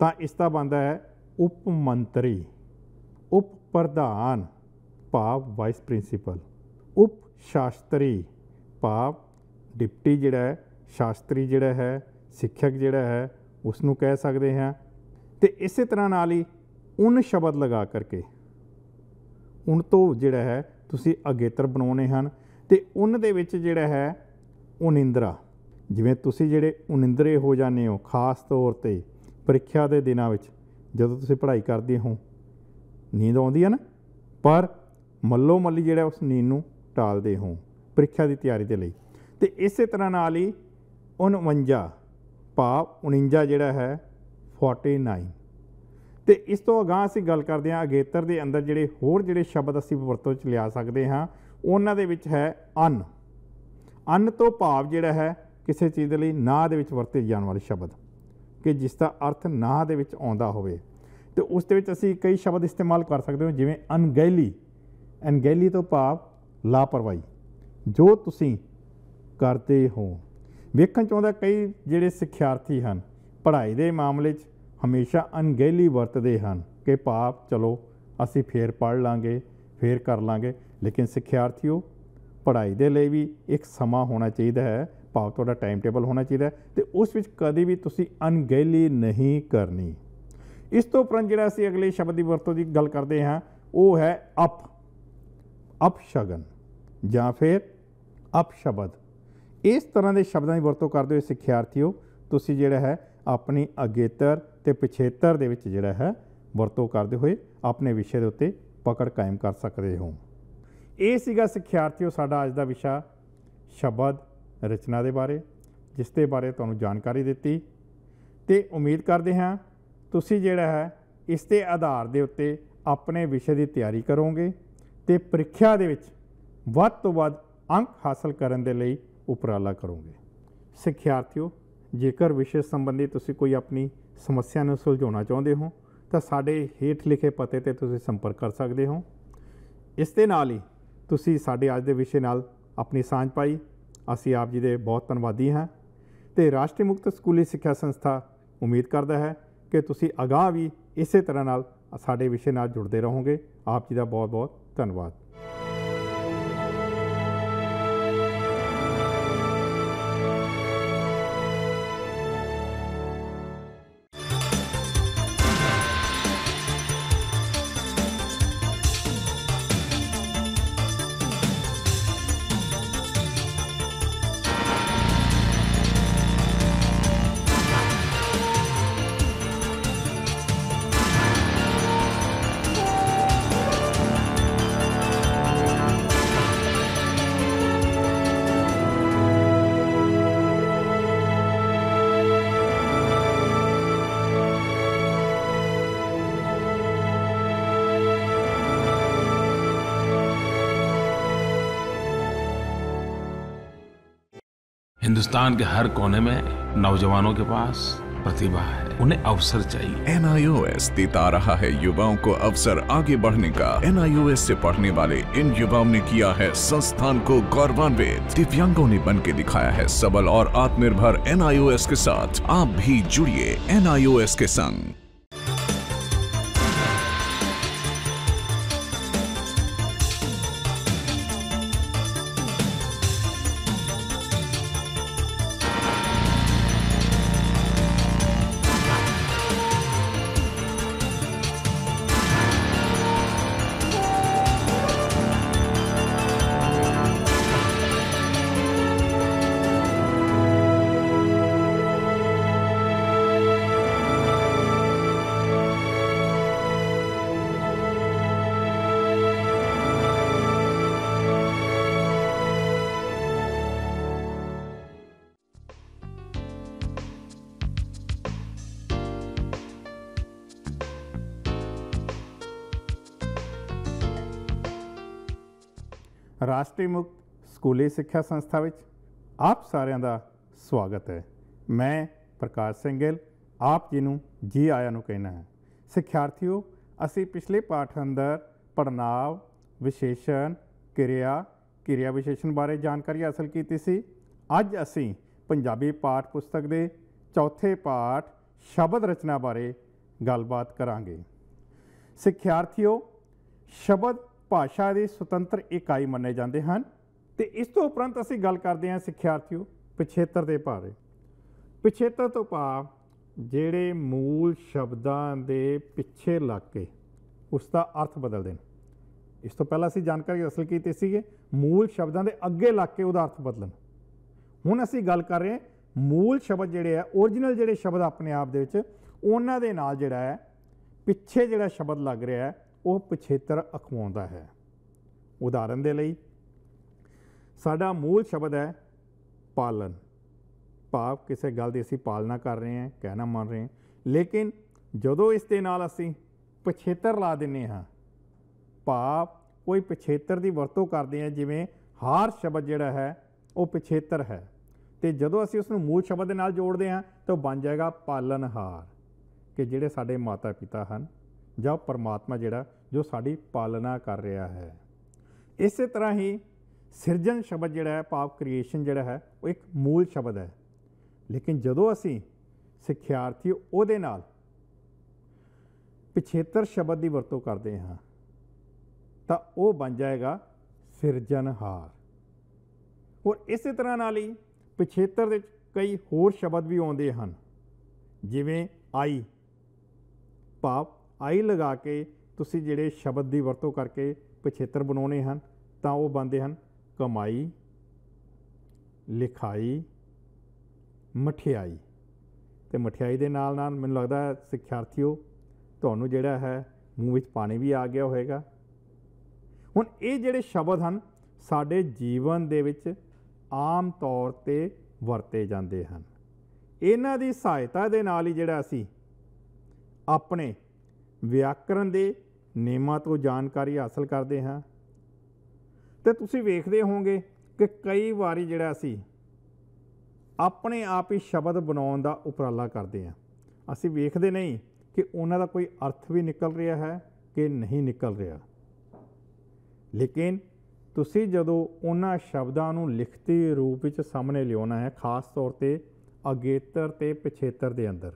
ਤਾਂ ਇਸ ਦਾ ਬਣਦਾ ਹੈ ਉਪ ਮੰਤਰੀ, ਉਪ ਪ੍ਰਧਾਨ ਭਾਵ ਵਾਈਸ ਪ੍ਰਿੰਸੀਪਲ, ਉਪ ਸ਼ਾਸਤਰੀ ਭਾਵ ਡਿਪਟੀ ਜਿਹੜਾ ਹੈ, ਸ਼ਾਸਤਰੀ ਜਿਹੜਾ ਹੈ, ਸਿੱਖਿਅਕ ਜਿਹੜਾ ਹੈ, ਉਸ ਨੂੰ ਕਹਿ ਸਕਦੇ ਹਾਂ। ਤੇ ਇਸੇ ਤਰ੍ਹਾਂ ਨਾਲ ਹੀ ਉਨ ਸ਼ਬਦ ਲਗਾ ਕਰਕੇ, ਉਨ ਤੋਂ ਜਿਹੜਾ ਹੈ ਤੁਸੀਂ ਅਗੇਤਰ ਬਣਾਉਣੇ ਹਨ, ਤੇ ਉਨ ਦੇ ਵਿੱਚ ਜਿਹੜਾ ਹੈ ਉਨਿੰਦਰਾ। ਜਿਵੇਂ ਤੁਸੀਂ ਜਿਹੜੇ ਉਨਿੰਦਰੇ ਹੋ ਜਾਂਦੇ ਹੋ ਖਾਸ ਤੌਰ 'ਤੇ ਪ੍ਰੀਖਿਆ ਦੇ ਦਿਨਾਂ ਵਿੱਚ, ਜਦੋਂ ਤੁਸੀਂ ਪੜ੍ਹਾਈ ਕਰਦੇ ਹੋ ਨੀਂਦ ਆਉਂਦੀ ਹੈ ਨਾ, ਪਰ ਮੱਲੋ ਮੱਲੀ ਜਿਹੜਾ ਉਸ ਨੀਂਦ ਨੂੰ ਟਾਲਦੇ ਹੋ ਪ੍ਰੀਖਿਆ ਦੀ ਤਿਆਰੀ ਦੇ ਲਈ। ਤੇ ਇਸੇ ਤਰ੍ਹਾਂ ਨਾਲ ਹੀ 49 ਭਾਵ 49 ਜਿਹੜਾ ਹੈ 49। ਤੇ ਇਸ ਤੋਂ ਅਗਾਂਹ ਅਸੀਂ ਗੱਲ ਕਰਦੇ ਹਾਂ ਅਗੇਤਰ ਦੇ ਅੰਦਰ ਜਿਹੜੇ ਹੋਰ ਜਿਹੜੇ ਸ਼ਬਦ ਅਸੀਂ ਵਰਤੋਂ 'ਚ ਲਿਆ ਸਕਦੇ ਹਾਂ, ਉਹਨਾਂ ਦੇ ਵਿੱਚ ਹੈ ਅੰਨ। ਅੰਨ ਤੋਂ ਭਾਵ ਜਿਹੜਾ ਹੈ ਕਿਸੇ ਚੀਜ਼ ਦੇ ਲਈ ਨਾਂ ਦੇ ਵਿੱਚ ਵਰਤੇ ਜਾਣ ਵਾਲੇ ਸ਼ਬਦ, ਕਿ ਜਿਸ ਦਾ ਅਰਥ ਨਾਂ ਦੇ ਵਿੱਚ ਆਉਂਦਾ ਹੋਵੇ। ਤੇ ਉਸ ਦੇ ਵਿੱਚ ਅਸੀਂ ਕਈ ਸ਼ਬਦ ਇਸਤੇਮਾਲ ਕਰ ਸਕਦੇ ਹੋ, ਜਿਵੇਂ ਅਣਗਹਿਲੀ। ਅਣਗਹਿਲੀ ਤੋਂ ਭਾਵ ਲਾਪਰਵਾਹੀ, ਜੋ ਤੁਸੀਂ ਕਰਦੇ ਹੋ। ਵੇਖਣ 'ਚ ਆਉਂਦਾ ਕਈ ਜਿਹੜੇ ਸਿੱਖਿਆਰਥੀ ਹਨ ਪੜ੍ਹਾਈ ਦੇ ਮਾਮਲੇ 'ਚ ਹਮੇਸ਼ਾ ਅਣਗਹਿਲੀ ਵਰਤਦੇ ਹਨ, ਕਿ ਭਾਵ ਚਲੋ ਅਸੀਂ ਫੇਰ ਪੜ੍ਹ ਲਾਂਗੇ, ਫੇਰ ਕਰ ਲਾਂਗੇ। ਲੇਕਿਨ ਸਿੱਖਿਆਰਥੀਓ, ਪੜ੍ਹਾਈ ਦੇ ਲਈ ਵੀ ਇੱਕ ਸਮਾਂ ਹੋਣਾ ਚਾਹੀਦਾ ਹੈ, ਭਾਵ ਤੁਹਾਡਾ ਟਾਈਮ ਟੇਬਲ ਹੋਣਾ ਚਾਹੀਦਾ ਹੈ, ਤੇ ਉਸ ਵਿੱਚ ਕਦੇ ਵੀ ਤੁਸੀਂ ਅਣਗਹਿਲੀ ਨਹੀਂ ਕਰਨੀ। ਇਸ ਤੋਂ ਉਪਰੰਤ ਜਿਹੜਾ ਅਸੀਂ ਅਗਲੇ ਸ਼ਬਦ ਦੀ ਵਰਤੋਂ ਦੀ ਗੱਲ ਕਰਦੇ ਹਾਂ, ਉਹ ਹੈ ਅਪਸ਼ਗਨ ਜਾਂ ਫਿਰ ਅਪਸ਼ਬਦ। ਇਸ ਤਰ੍ਹਾਂ ਦੇ ਸ਼ਬਦਾਂ ਦੀ ਵਰਤੋਂ ਕਰਦੇ ਹੋਏ ਸਿੱਖਿਆਰਥੀਓ, ਤੁਸੀਂ ਜਿਹੜਾ ਹੈ ਆਪਣੀ ਅਗੇਤਰ ਤੇ ਪਿਛੇਤਰ ਦੇ ਵਿੱਚ ਜਿਹੜਾ ਹੈ ਵਰਤੋਂ ਕਰਦੇ ਹੋਏ ਆਪਣੇ ਵਿਸ਼ੇ ਦੇ ਉੱਤੇ ਪਕੜ ਕਾਇਮ ਕਰ ਸਕਦੇ ਹੋ। ਇਹ ਸੀਗਾ ਸਿੱਖਿਆਰਥੀਓ ਸਾਡਾ ਅੱਜ ਦਾ ਵਿਸ਼ਾ ਸ਼ਬਦ ਰਚਨਾ ਦੇ ਬਾਰੇ। ਜਿਸ ਦੇ ਬਾਰੇ ਤੁਹਾਨੂੰ ਜਾਣਕਾਰੀ ਦਿੱਤੀ ਤੇ ਉਮੀਦ ਕਰਦੇ ਹਾਂ ਤੁਸੀਂ ਜਿਹੜਾ ਹੈ ਇਸ ਦੇ ਆਧਾਰ ਦੇ ਉੱਤੇ ਆਪਣੇ ਵਿਸ਼ੇ ਦੀ ਤਿਆਰੀ ਕਰੋਗੇ ਤੇ ਪ੍ਰੀਖਿਆ ਦੇ ਵਿੱਚ ਵੱਧ ਤੋਂ ਵੱਧ ਅੰਕ ਹਾਸਲ ਕਰਨ ਦੇ ਲਈ ਉਪਰਾਲਾ ਕਰੋਗੇ। ਸਿੱਖਿਆਰਥੀਓ, ਜੇਕਰ ਵਿਸ਼ੇ ਸੰਬੰਧੀ ਤੁਸੀਂ ਕੋਈ ਆਪਣੀ ਸਮੱਸਿਆ ਨੂੰ ਸੁਲਝਾਉਣਾ ਚਾਹੁੰਦੇ ਹੋ ਤਾਂ ਸਾਡੇ ਹੇਠ ਲਿਖੇ ਪਤੇ ਤੇ ਤੁਸੀਂ ਸੰਪਰਕ ਕਰ ਸਕਦੇ ਹੋ। ਇਸ ਦੇ ਨਾਲ ਹੀ ਤੁਸੀਂ ਸਾਡੇ ਅੱਜ ਦੇ ਵਿਸ਼ੇ ਨਾਲ ਆਪਣੀ ਸਾਂਝ ਪਾਈ। ਅਸੀਂ ਆਪ ਜੀ ਦੇ ਬਹੁਤ ਧੰਨਵਾਦੀ ਹਾਂ ਤੇ ਰਾਸ਼ਟਰੀ ਮੁਕਤ ਸਕੂਲੀ ਸਿੱਖਿਆ ਸੰਸਥਾ ਉਮੀਦ ਕਰਦਾ ਹੈ ਕਿ ਤੁਸੀਂ ਅਗਾਂਹ ਵੀ ਇਸੇ ਤਰ੍ਹਾਂ ਨਾਲ ਸਾਡੇ ਵਿਸ਼ੇ ਨਾਲ ਜੁੜਦੇ ਰਹੋਗੇ। ਆਪ ਜੀ ਦਾ ਬਹੁਤ ਬਹੁਤ ਧੰਨਵਾਦ। हिंदुस्तान के हर कोने में नौजवानों के पास प्रतिभा है, उन्हें अवसर चाहिए। NIOS देता रहा है युवाओं को अवसर आगे बढ़ने का। NIOS से पढ़ने वाले इन युवाओं ने किया है संस्थान को गौरवान्वित। दिव्यांगों ने बन के दिखाया है सबल और आत्मनिर्भर। NIOS के साथ आप भी जुड़िए NIOS के संग। ਰਾਸ਼ਟਰੀ ਮੁਕਤ ਸਕੂਲੀ ਸਿੱਖਿਆ ਸੰਸਥਾ ਵਿੱਚ ਆਪ ਸਾਰਿਆਂ ਦਾ ਸਵਾਗਤ ਹੈ। ਮੈਂ ਪ੍ਰਕਾਸ਼ ਸਿੰਘ ਗਿੱਲ ਆਪ ਜੀ ਨੂੰ ਜੀ ਆਇਆਂ ਨੂੰ ਕਹਿਣਾ ਹੈ। ਸਿੱਖਿਆਰਥੀਓ, ਅਸੀਂ ਪਿਛਲੇ ਪਾਠ ਅੰਦਰ ਪੜ੍ਹਨਾਂਵ, ਵਿਸ਼ੇਸ਼ਣ, ਕਿਰਿਆ ਵਿਸ਼ੇਸ਼ਣ ਬਾਰੇ ਜਾਣਕਾਰੀ ਹਾਸਲ ਕੀਤੀ ਸੀ। ਅੱਜ ਅਸੀਂ ਪੰਜਾਬੀ ਪਾਠ ਪੁਸਤਕ ਦੇ ਚੌਥੇ ਪਾਠ ਸ਼ਬਦ ਰਚਨਾ ਬਾਰੇ ਗੱਲਬਾਤ ਕਰਾਂਗੇ। ਸਿੱਖਿਆਰਥੀਓ, ਸ਼ਬਦ ਭਾਸ਼ਾ ਦੀ ਸੁਤੰਤਰ ਇਕਾਈ ਮੰਨੇ ਜਾਂਦੇ ਹਨ ਤੇ ਇਸ ਤੋਂ ਉਪਰੰਤ ਅਸੀਂ ਗੱਲ ਕਰਦੇ ਹਾਂ ਸਿੱਖਿਆਰਥੀਓ ਪਿਛੇਤਰ ਦੇ ਬਾਰੇ। ਪਿਛੇਤਰ ਤੋਂ ਭਾਵ ਜਿਹੜੇ ਮੂਲ ਸ਼ਬਦਾਂ ਦੇ ਪਿੱਛੇ ਲੱਗ ਕੇ ਉਸ ਦਾ ਅਰਥ ਬਦਲਦੇ ਨੇ। ਇਸ ਤੋਂ ਪਹਿਲਾਂ ਅਸੀਂ ਜਾਣਕਾਰੀ ਹਾਸਲ ਕੀਤੀ ਸੀ ਮੂਲ ਸ਼ਬਦਾਂ ਦੇ ਅੱਗੇ ਲੱਗ ਕੇ ਉਹਦਾ ਅਰਥ ਬਦਲਣ। ਹੁਣ ਅਸੀਂ ਗੱਲ ਕਰ ਰਹੇ ਹਾਂ ਮੂਲ ਸ਼ਬਦ ਜਿਹੜੇ ਆ, ਓਰੀਜਨਲ ਜਿਹੜੇ ਸ਼ਬਦ ਆਪਣੇ ਆਪ ਦੇ ਵਿੱਚ, ਉਹਨਾਂ ਦੇ ਨਾਲ ਜਿਹੜਾ ਹੈ ਪਿੱਛੇ ਜਿਹੜਾ ਸ਼ਬਦ ਲੱਗ ਰਿਹਾ ਹੈ ਉਹ ਪਿਛੇਤਰ ਅਖਵਾਉਂਦਾ ਹੈ। ਉਦਾਹਰਨ ਦੇ ਲਈ ਸਾਡਾ ਮੂਲ ਸ਼ਬਦ ਹੈ ਪਾਲਣ, ਭਾਵ ਕਿਸੇ ਗੱਲ ਦੀ ਅਸੀਂ ਪਾਲਣਾ ਕਰ ਰਹੇ ਹਾਂ, ਕਹਿਣਾ ਮੰਨ ਰਹੇ ਹਾਂ। ਲੇਕਿਨ ਜਦੋਂ ਇਸ ਦੇ ਨਾਲ ਅਸੀਂ ਪਿਛੇਤਰ ਲਾ ਦਿੰਦੇ ਹਾਂ, ਭਾਵ ਕੋਈ ਪਿਛੇਤਰ ਦੀ ਵਰਤੋਂ ਕਰਦੇ ਹਾਂ, ਜਿਵੇਂ ਹਾਰ ਸ਼ਬਦ ਜਿਹੜਾ ਹੈ ਉਹ ਪਿਛੇਤਰ ਹੈ, ਅਤੇ ਜਦੋਂ ਅਸੀਂ ਉਸ ਨੂੰ ਮੂਲ ਸ਼ਬਦ ਦੇ ਨਾਲ ਜੋੜਦੇ ਹਾਂ ਤਾਂ ਉਹ ਬਣ ਜਾਏਗਾ ਪਾਲਣਹਾਰ, ਕਿ ਜਿਹੜੇ ਸਾਡੇ ਮਾਤਾ ਪਿਤਾ ਹਨ ਜਾਂ ਪਰਮਾਤਮਾ ਜਿਹੜਾ ਜੋ ਸਾਡੀ ਪਾਲਣਾ ਕਰ ਰਿਹਾ ਹੈ। ਇਸੇ ਤਰ੍ਹਾਂ ਹੀ ਸਿਰਜਣ ਸ਼ਬਦ ਜਿਹੜਾ ਹੈ, ਭਾਵ ਕ੍ਰੀਏਸ਼ਨ ਜਿਹੜਾ ਹੈ, ਉਹ ਇੱਕ ਮੂਲ ਸ਼ਬਦ ਹੈ। ਲੇਕਿਨ ਜਦੋਂ ਅਸੀਂ ਸਿੱਖਿਆਰਥੀ ਉਹਦੇ ਨਾਲ ਪਿਛੇਤਰ ਸ਼ਬਦ ਦੀ ਵਰਤੋਂ ਕਰਦੇ ਹਾਂ ਤਾਂ ਉਹ ਬਣ ਜਾਏਗਾ ਸਿਰਜਣਹਾਰ। ਔਰ ਇਸੇ ਤਰ੍ਹਾਂ ਨਾਲ ਹੀ ਪਿਛੇਤਰ ਦੇ ਕਈ ਹੋਰ ਸ਼ਬਦ ਵੀ ਆਉਂਦੇ ਹਨ, ਜਿਵੇਂ ਆਈ, ਭਾਵ ਆਈ ਲਗਾ ਕੇ ਤੁਸੀਂ ਜਿਹੜੇ ਸ਼ਬਦ ਦੀ ਵਰਤੋਂ ਕਰਕੇ ਪਿਛੇਤਰ ਬਣਾਉਣੇ ਹਨ ਤਾਂ ਉਹ ਬਣਦੇ ਹਨ ਕਮਾਈ, ਲਿਖਾਈ, ਮਠਿਆਈ। ਅਤੇ ਮਠਿਆਈ ਦੇ ਨਾਲ ਨਾਲ ਮੈਨੂੰ ਲੱਗਦਾ ਸਿੱਖਿਆਰਥੀਓ ਤੁਹਾਨੂੰ ਜਿਹੜਾ ਹੈ ਮੂੰਹ ਵਿੱਚ ਪਾਣੀ ਵੀ ਆ ਗਿਆ ਹੋਵੇਗਾ। ਹੁਣ ਇਹ ਜਿਹੜੇ ਸ਼ਬਦ ਹਨ ਸਾਡੇ ਜੀਵਨ ਦੇ ਵਿੱਚ ਆਮ ਤੌਰ 'ਤੇ ਵਰਤੇ ਜਾਂਦੇ ਹਨ। ਇਹਨਾਂ ਦੀ ਸਹਾਇਤਾ ਦੇ ਨਾਲ ਹੀ ਜਿਹੜਾ ਅਸੀਂ ਆਪਣੇ ਵਿਆਕਰਣ ਦੇ ਨਿਯਮਾਂ ਤੋਂ ਜਾਣਕਾਰੀ ਹਾਸਲ ਕਰਦੇ ਹਾਂ। ਤੇ ਤੁਸੀਂ ਵੇਖਦੇ ਹੋਵੋਗੇ ਕਿ ਕਈ ਵਾਰੀ ਜਿਹੜਾ ਅਸੀਂ ਆਪਣੇ ਆਪ ਹੀ ਸ਼ਬਦ ਬਣਾਉਣ ਦਾ ਉਪਰਾਲਾ ਕਰਦੇ ਹਾਂ। ਅਸੀਂ ਵੇਖਦੇ ਨਹੀਂ ਕਿ ਉਹਨਾਂ ਦਾ ਕੋਈ ਅਰਥ ਵੀ ਨਿਕਲ ਰਿਹਾ ਹੈ ਕਿ ਨਹੀਂ ਨਿਕਲ ਰਿਹਾ, ਲੇਕਿਨ ਤੁਸੀਂ ਜਦੋਂ ਉਹਨਾਂ ਸ਼ਬਦਾਂ ਨੂੰ ਲਿਖਤੀ ਰੂਪ ਵਿੱਚ ਸਾਹਮਣੇ ਲਿਆਉਣਾ ਹੈ, ਖਾਸ ਤੌਰ 'ਤੇ ਅਗੇਤਰ ਅਤੇ ਪਿਛੇਤਰ ਦੇ ਅੰਦਰ,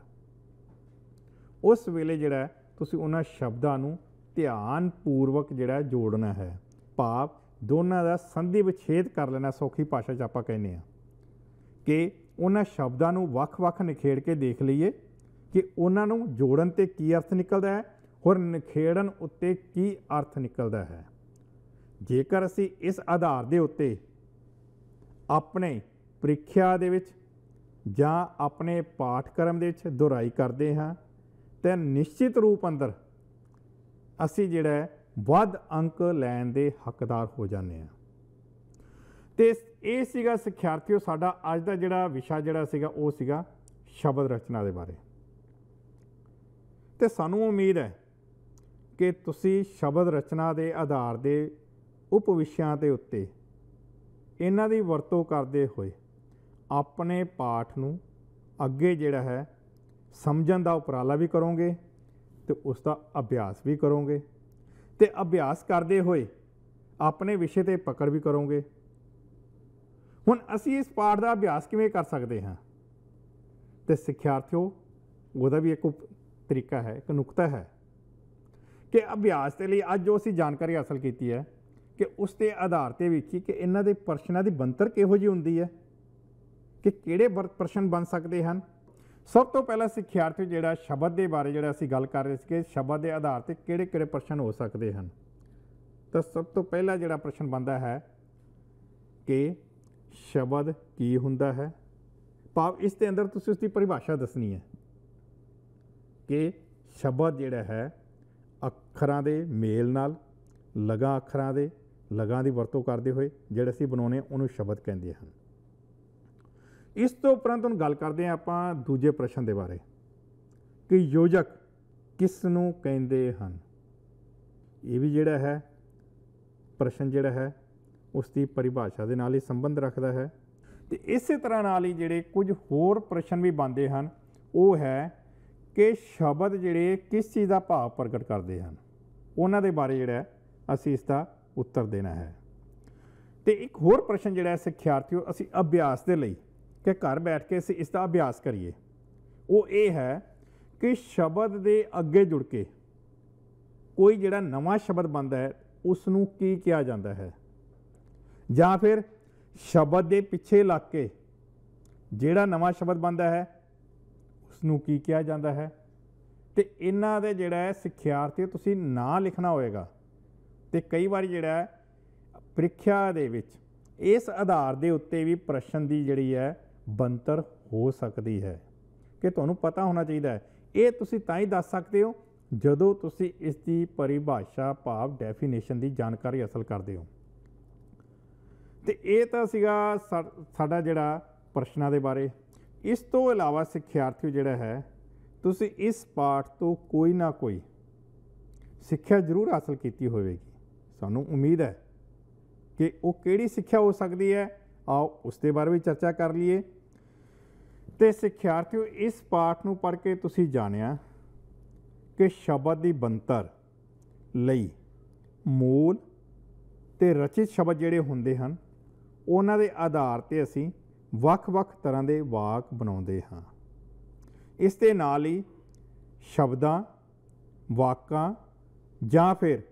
ਉਸ ਵੇਲੇ ਜਿਹੜਾ ਤੁਸੀਂ ਉਹਨਾਂ ਸ਼ਬਦਾਂ ਨੂੰ ਧਿਆਨਪੂਰਵਕ ਜਿਹੜਾ ਜੋੜਨਾ ਹੈ, ਭਾਵ ਦੋਨਾਂ ਦਾ ਸੰਧੀ ਵਿਛੇਦ ਕਰ ਲੈਣਾ। ਸੌਖੀ ਭਾਸ਼ਾ 'ਚ ਆਪਾਂ ਕਹਿੰਦੇ ਹਾਂ ਕਿ ਉਹਨਾਂ ਸ਼ਬਦਾਂ ਨੂੰ ਵੱਖ-ਵੱਖ ਨਿਖੇੜ ਕੇ ਦੇਖ ਲਈਏ ਕਿ ਉਹਨਾਂ ਨੂੰ ਜੋੜਨ 'ਤੇ ਕੀ ਅਰਥ ਨਿਕਲਦਾ ਹੈ ਔਰ ਨਿਖੇੜਨ ਉੱਤੇ ਕੀ ਅਰਥ ਨਿਕਲਦਾ ਹੈ। ਜੇਕਰ ਅਸੀਂ ਇਸ ਆਧਾਰ ਦੇ ਉੱਤੇ ਆਪਣੇ ਪ੍ਰੀਖਿਆ ਦੇ ਵਿੱਚ ਜਾਂ ਆਪਣੇ ਪਾਠਕ੍ਰਮ ਦੇ ਵਿੱਚ ਦੁਹਰਾਈ ਕਰਦੇ ਹਾਂ ਤਾਂ ਨਿਸ਼ਚਿਤ ਰੂਪ ਅੰਦਰ ਅਸੀਂ ਜਿਹੜਾ ਵੱਧ ਅੰਕ ਲੈਣ ਦੇ ਹੱਕਦਾਰ ਹੋ ਜਾਂਦੇ ਹਾਂ। ਅਤੇ ਇਹ ਸੀਗਾ ਸਿੱਖਿਆਰਥੀਓ ਸਾਡਾ ਅੱਜ ਦਾ ਜਿਹੜਾ ਵਿਸ਼ਾ ਜਿਹੜਾ ਸੀਗਾ ਉਹ ਸੀਗਾ ਸ਼ਬਦ ਰਚਨਾ ਦੇ ਬਾਰੇ। ਅਤੇ ਸਾਨੂੰ ਉਮੀਦ ਹੈ ਕਿ ਤੁਸੀਂ ਸ਼ਬਦ ਰਚਨਾ ਦੇ ਆਧਾਰ ਦੇ ਉਪ ਵਿਸ਼ਿਆਂ ਦੇ ਉੱਤੇ ਇਹਨਾਂ ਦੀ ਵਰਤੋਂ ਕਰਦੇ ਹੋਏ ਆਪਣੇ ਪਾਠ ਨੂੰ ਅੱਗੇ ਜਿਹੜਾ ਹੈ ਸਮਝਣ ਦਾ ਉਪਰਾਲਾ ਵੀ ਕਰੋਗੇ ਅਤੇ ਉਸ ਦਾ ਅਭਿਆਸ ਵੀ ਕਰੋਗੇ ਅਤੇ ਅਭਿਆਸ ਕਰਦੇ ਹੋਏ ਆਪਣੇ ਵਿਸ਼ੇ 'ਤੇ ਪਕੜ ਵੀ ਕਰੋਗੇ। ਹੁਣ ਅਸੀਂ ਇਸ ਪਾਠ ਦਾ ਅਭਿਆਸ ਕਿਵੇਂ ਕਰ ਸਕਦੇ ਹਾਂ? ਅਤੇ ਸਿੱਖਿਆਰਥੀਓ ਉਹਦਾ ਵੀ ਇੱਕ ਤਰੀਕਾ ਹੈ, ਇੱਕ ਨੁਕਤਾ ਹੈ ਕਿ ਅਭਿਆਸ ਦੇ ਲਈ ਅੱਜ ਜੋ ਅਸੀਂ ਜਾਣਕਾਰੀ ਹਾਸਲ ਕੀਤੀ ਹੈ ਕਿ ਉਸ ਦੇ ਆਧਾਰ 'ਤੇ ਵੇਖੀ ਕਿ ਇਹਨਾਂ ਦੇ ਪ੍ਰਸ਼ਨਾਂ ਦੀ ਬਣਤਰ ਕਿਹੋ ਜਿਹੀ ਹੁੰਦੀ ਹੈ, ਕਿ ਕਿਹੜੇ ਪ੍ਰਸ਼ਨ ਬਣ ਸਕਦੇ ਹਨ। ਸਭ ਤੋਂ ਪਹਿਲਾਂ ਸਿੱਖਿਆਰਥੀ ਜਿਹੜਾ ਸ਼ਬਦ ਦੇ ਬਾਰੇ ਜਿਹੜਾ ਅਸੀਂ ਗੱਲ ਕਰ ਰਹੇ ਸੀ ਕਿ ਸ਼ਬਦ ਦੇ ਆਧਾਰ 'ਤੇ ਕਿਹੜੇ ਕਿਹੜੇ ਪ੍ਰਸ਼ਨ ਹੋ ਸਕਦੇ ਹਨ, ਤਾਂ ਸਭ ਤੋਂ ਪਹਿਲਾਂ ਜਿਹੜਾ ਪ੍ਰਸ਼ਨ ਬਣਦਾ ਹੈ ਕਿ ਸ਼ਬਦ ਕੀ ਹੁੰਦਾ ਹੈ, ਭਾਵ ਇਸ ਦੇ ਅੰਦਰ ਤੁਸੀਂ ਉਸਦੀ ਪਰਿਭਾਸ਼ਾ ਦੱਸਣੀ ਹੈ ਕਿ ਸ਼ਬਦ ਜਿਹੜਾ ਹੈ ਅੱਖਰਾਂ ਦੇ ਮੇਲ ਨਾਲ ਲਗਾਂ ਅੱਖਰਾਂ ਦੇ ਲਗਾਂ ਦੀ ਵਰਤੋਂ ਕਰਦੇ ਹੋਏ ਜਿਹੜੇ ਅਸੀਂ ਬਣਾਉਣੇ ਉਹਨੂੰ ਸ਼ਬਦ ਕਹਿੰਦੇ ਹਨ। ਇਸ ਤੋਂ ਉਪਰੰਤ ਹੁਣ ਗੱਲ ਕਰਦੇ ਹਾਂ ਆਪਾਂ ਦੂਜੇ ਪ੍ਰਸ਼ਨ ਦੇ ਬਾਰੇ ਕਿ ਯੋਜਕ ਕਿਸ ਨੂੰ ਕਹਿੰਦੇ ਹਨ। ਇਹ ਵੀ ਜਿਹੜਾ ਹੈ ਪ੍ਰਸ਼ਨ ਜਿਹੜਾ ਹੈ ਉਸ ਦੀ ਪਰਿਭਾਸ਼ਾ ਦੇ ਨਾਲ ਹੀ ਸੰਬੰਧ ਰੱਖਦਾ ਹੈ। ਅਤੇ ਇਸੇ ਤਰ੍ਹਾਂ ਨਾਲ ਹੀ ਜਿਹੜੇ ਕੁਝ ਹੋਰ ਪ੍ਰਸ਼ਨ ਵੀ ਬਣਦੇ ਹਨ ਉਹ ਹੈ ਕਿ ਸ਼ਬਦ ਜਿਹੜੇ ਕਿਸ ਚੀਜ਼ ਦਾ ਭਾਵ ਪ੍ਰਗਟ ਕਰਦੇ ਹਨ, ਉਹਨਾਂ ਦੇ ਬਾਰੇ ਜਿਹੜਾ ਅਸੀਂ ਇਸ ਦਾ ਉੱਤਰ ਦੇਣਾ ਹੈ। ਅਤੇ ਇੱਕ ਹੋਰ ਪ੍ਰਸ਼ਨ ਜਿਹੜਾ ਸਿੱਖਿਆਰਥੀਓ ਅਸੀਂ ਅਭਿਆਸ ਦੇ ਲਈ ਕਿ ਘਰ ਬੈਠ ਕੇ ਅਸੀਂ ਇਸ ਦਾ ਅਭਿਆਸ ਕਰੀਏ, ਉਹ ਇਹ ਹੈ ਕਿ ਸ਼ਬਦ ਦੇ ਅੱਗੇ ਜੁੜ ਕੇ ਕੋਈ ਜਿਹੜਾ ਨਵਾਂ ਸ਼ਬਦ ਬਣਦਾ ਹੈ ਉਸ ਨੂੰ ਕੀ ਕਿਹਾ ਜਾਂਦਾ ਹੈ, ਜਾਂ ਫਿਰ ਸ਼ਬਦ ਦੇ ਪਿੱਛੇ ਲੱਗ ਕੇ ਜਿਹੜਾ ਨਵਾਂ ਸ਼ਬਦ ਬਣਦਾ ਹੈ ਉਸ ਨੂੰ ਕੀ ਕਿਹਾ ਜਾਂਦਾ ਹੈ। ਅਤੇ ਇਹਨਾਂ ਦੇ ਜਿਹੜਾ ਹੈ ਸਿੱਖਿਆਰਥੀ ਤੁਸੀਂ ਨਾਂ ਲਿਖਣਾ ਹੋਏਗਾ। ਅਤੇ ਕਈ ਵਾਰੀ ਜਿਹੜਾ ਹੈ ਪ੍ਰੀਖਿਆ ਦੇ ਵਿੱਚ ਇਸ ਆਧਾਰ ਦੇ ਉੱਤੇ ਵੀ ਪ੍ਰਸ਼ਨ ਦੀ ਜਿਹੜੀ ਹੈ ਬਣਤਰ ਹੋ ਸਕਦੀ ਹੈ ਕਿ ਤੁਹਾਨੂੰ ਪਤਾ ਹੋਣਾ ਚਾਹੀਦਾ ਹੈ। ਇਹ ਤੁਸੀਂ ਤਾਂ ਹੀ ਦੱਸ ਸਕਦੇ ਹੋ ਜਦੋਂ ਤੁਸੀਂ ਇਸ ਦੀ ਪਰਿਭਾਸ਼ਾ ਭਾਵ ਡੈਫੀਨੇਸ਼ਨ ਦੀ ਜਾਣਕਾਰੀ ਹਾਸਲ ਕਰਦੇ ਹੋ। ਅਤੇ ਇਹ ਤਾਂ ਸੀਗਾ ਸਾਡਾ ਜਿਹੜਾ ਪ੍ਰਸ਼ਨਾਂ ਦੇ ਬਾਰੇ। ਇਸ ਤੋਂ ਇਲਾਵਾ ਸਿੱਖਿਆਰਥੀ ਜਿਹੜਾ ਹੈ ਤੁਸੀਂ ਇਸ ਪਾਠ ਤੋਂ ਕੋਈ ਨਾ ਕੋਈ ਸਿੱਖਿਆ ਜ਼ਰੂਰ ਹਾਸਲ ਕੀਤੀ ਹੋਵੇਗੀ। ਸਾਨੂੰ ਉਮੀਦ ਹੈ ਕਿ ਉਹ ਕਿਹੜੀ ਸਿੱਖਿਆ ਹੋ ਸਕਦੀ ਹੈ, ਆਓ ਉਸ ਦੇ ਬਾਰੇ ਵੀ ਚਰਚਾ ਕਰ ਲਈਏ। ਅਤੇ ਸਿੱਖਿਆਰਥੀਓ ਇਸ ਪਾਠ ਨੂੰ ਪੜ੍ਹ ਕੇ ਤੁਸੀਂ ਜਾਣਿਆ ਕਿ ਸ਼ਬਦ ਦੀ ਬਣਤਰ ਲਈ ਮੂਲ ਅਤੇ ਰਚਿਤ ਸ਼ਬਦ ਜਿਹੜੇ ਹੁੰਦੇ ਹਨ ਉਹਨਾਂ ਦੇ ਆਧਾਰ 'ਤੇ ਅਸੀਂ ਵੱਖ-ਵੱਖ ਤਰ੍ਹਾਂ ਦੇ ਵਾਕ ਬਣਾਉਂਦੇ ਹਾਂ। ਇਸ ਦੇ ਨਾਲ ਹੀ ਸ਼ਬਦਾਂ, ਵਾਕਾਂ ਜਾਂ ਫਿਰ